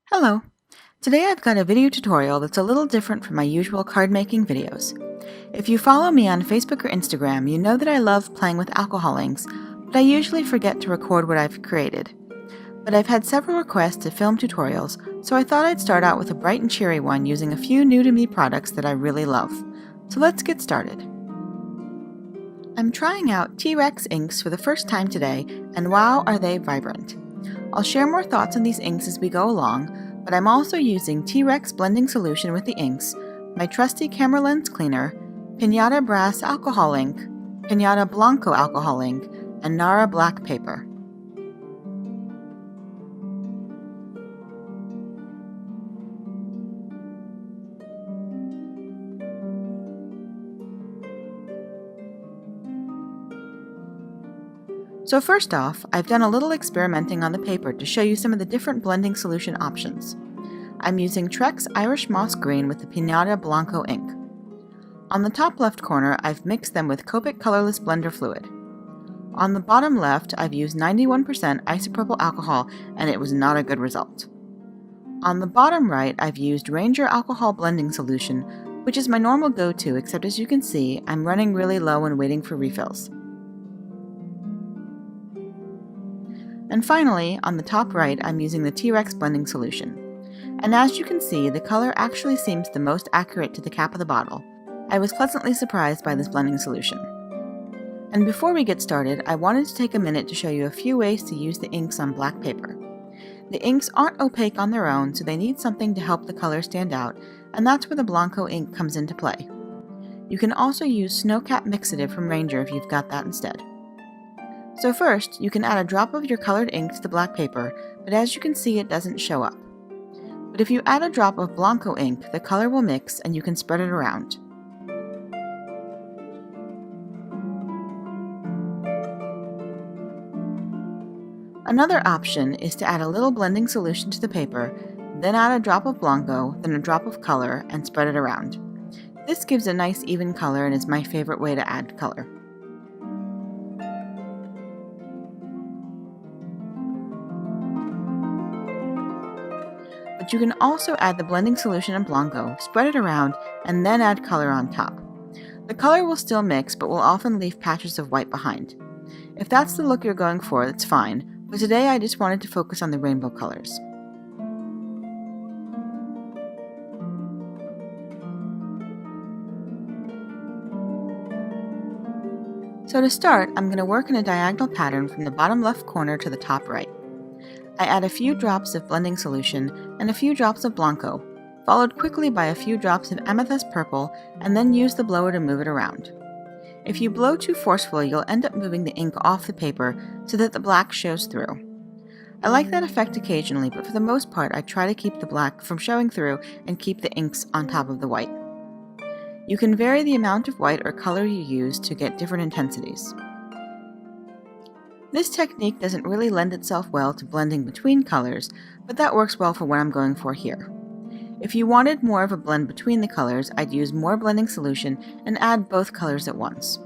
Hello! Today I've got a video tutorial that's a little different from my usual card making videos. If you follow me on Facebook or Instagram, you know that I love playing with alcohol inks, but I usually forget to record what I've created. But I've had several requests to film tutorials, so I thought I'd start out with a bright and cheery one using a few new-to-me products that I really love. So let's get started. I'm trying out T-Rex inks for the first time today, and wow, are they vibrant! I'll share more thoughts on these inks as we go along, but I'm also using T-Rex blending solution with the inks, my trusty camera lens cleaner, Pinata Brass alcohol ink, Pinata Blanco alcohol ink, and NARA Black paper. So first off, I've done a little experimenting on the paper to show you some of the different blending solution options. I'm using Trex Irish Moss Green with the Pinata Blanco ink. On the top left corner, I've mixed them with Copic Colorless Blender Fluid. On the bottom left, I've used 91% isopropyl alcohol, and it was not a good result. On the bottom right, I've used Ranger Alcohol Blending Solution, which is my normal go-to, except as you can see, I'm running really low and waiting for refills. And finally, on the top right, I'm using the T-Rex blending solution. And as you can see, the color actually seems the most accurate to the cap of the bottle. I was pleasantly surprised by this blending solution. And before we get started, I wanted to take a minute to show you a few ways to use the inks on black paper. The inks aren't opaque on their own, so they need something to help the color stand out, and that's where the Blanco ink comes into play. You can also use Snowcap Mixative from Ranger if you've got that instead. So first, you can add a drop of your colored ink to the black paper, but as you can see, it doesn't show up. But if you add a drop of Blanco ink, the color will mix and you can spread it around. Another option is to add a little blending solution to the paper, then add a drop of Blanco, then a drop of color, and spread it around. This gives a nice even color and is my favorite way to add color. But you can also add the blending solution in Blanco, spread it around, and then add color on top. The color will still mix, but will often leave patches of white behind. If that's the look you're going for, that's fine, but today I just wanted to focus on the rainbow colors. So to start, I'm going to work in a diagonal pattern from the bottom left corner to the top right. I add a few drops of blending solution and a few drops of Blanco, followed quickly by a few drops of amethyst purple, and then use the blower to move it around. If you blow too forcefully, you'll end up moving the ink off the paper so that the black shows through. I like that effect occasionally, but for the most part I try to keep the black from showing through and keep the inks on top of the white. You can vary the amount of white or color you use to get different intensities. This technique doesn't really lend itself well to blending between colors, but that works well for what I'm going for here. If you wanted more of a blend between the colors, I'd use more blending solution and add both colors at once.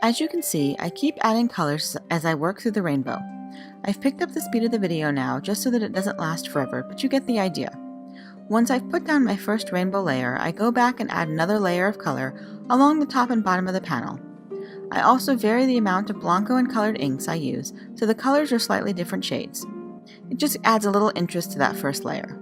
As you can see, I keep adding colors as I work through the rainbow. I've picked up the speed of the video now just so that it doesn't last forever, but you get the idea. Once I've put down my first rainbow layer, I go back and add another layer of color along the top and bottom of the panel. I also vary the amount of Blanco and colored inks I use so the colors are slightly different shades. It just adds a little interest to that first layer.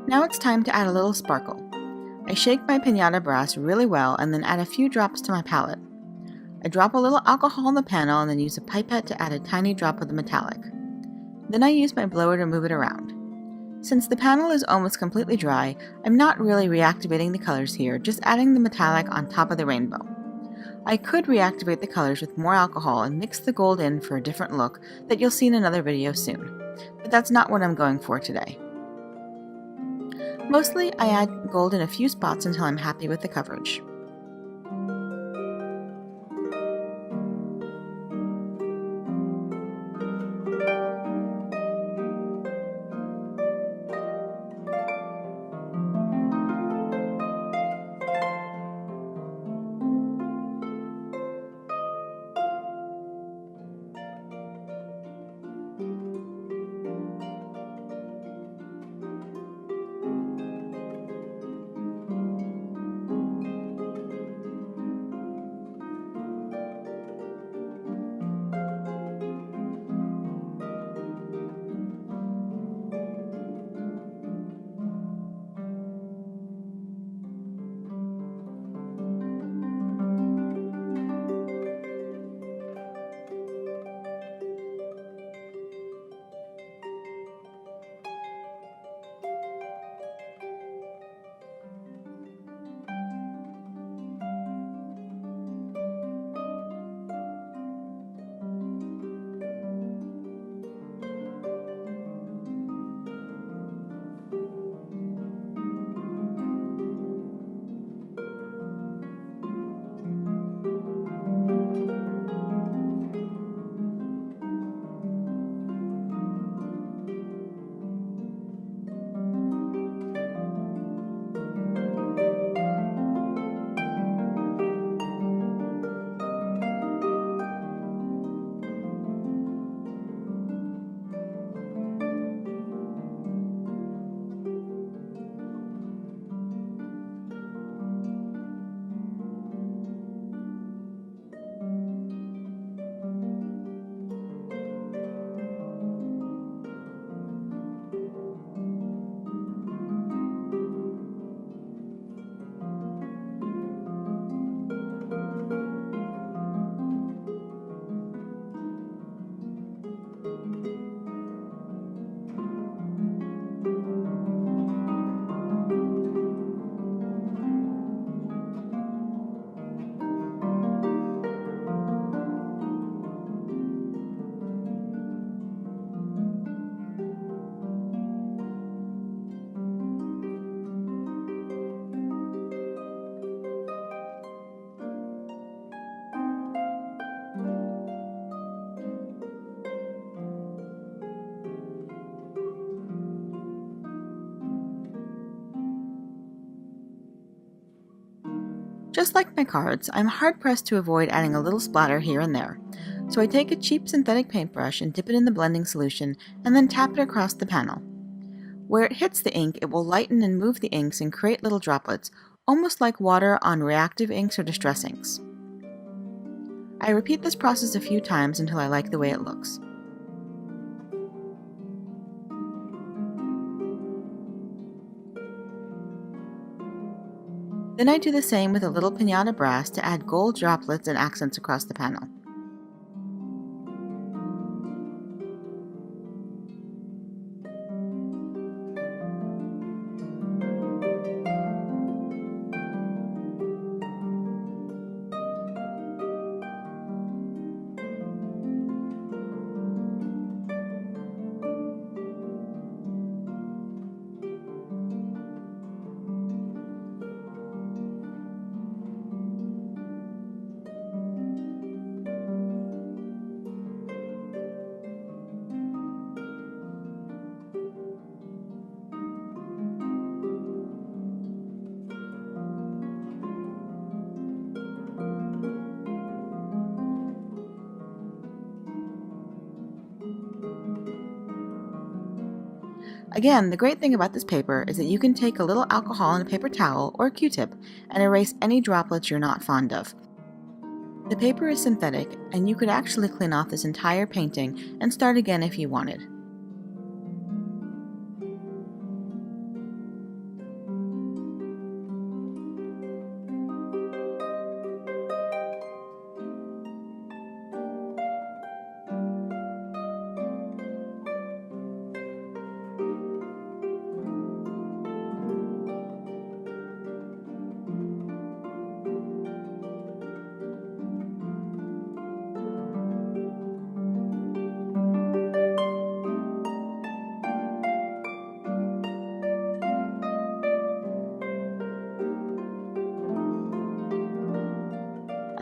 Now it's time to add a little sparkle. I shake my piñata brass really well and then add a few drops to my palette. I drop a little alcohol in the panel and then use a pipette to add a tiny drop of the metallic. Then I use my blower to move it around. Since the panel is almost completely dry, I'm not really reactivating the colors here, just adding the metallic on top of the rainbow. I could reactivate the colors with more alcohol and mix the gold in for a different look that you'll see in another video soon, but that's not what I'm going for today. Mostly, I add gold in a few spots until I'm happy with the coverage. Just like my cards, I'm hard-pressed to avoid adding a little splatter here and there, so I take a cheap synthetic paintbrush and dip it in the blending solution and then tap it across the panel. Where it hits the ink, it will lighten and move the inks and create little droplets, almost like water on reactive inks or distress inks. I repeat this process a few times until I like the way it looks. Then I do the same with a little piñata brass to add gold droplets and accents across the panel. Again, the great thing about this paper is that you can take a little alcohol and a paper towel or a Q-tip and erase any droplets you're not fond of. The paper is synthetic, and you could actually clean off this entire painting and start again if you wanted.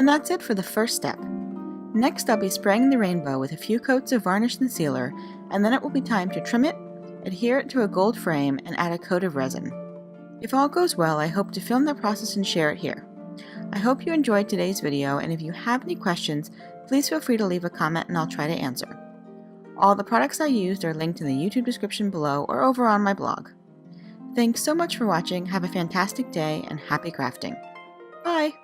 And that's it for the first step. Next, I'll be spraying the rainbow with a few coats of varnish and sealer, and then it will be time to trim it, adhere it to a gold frame, and add a coat of resin. If all goes well, I hope to film that process and share it here. I hope you enjoyed today's video, and if you have any questions, please feel free to leave a comment and I'll try to answer. All the products I used are linked in the YouTube description below or over on my blog. Thanks so much for watching, have a fantastic day, and happy crafting! Bye!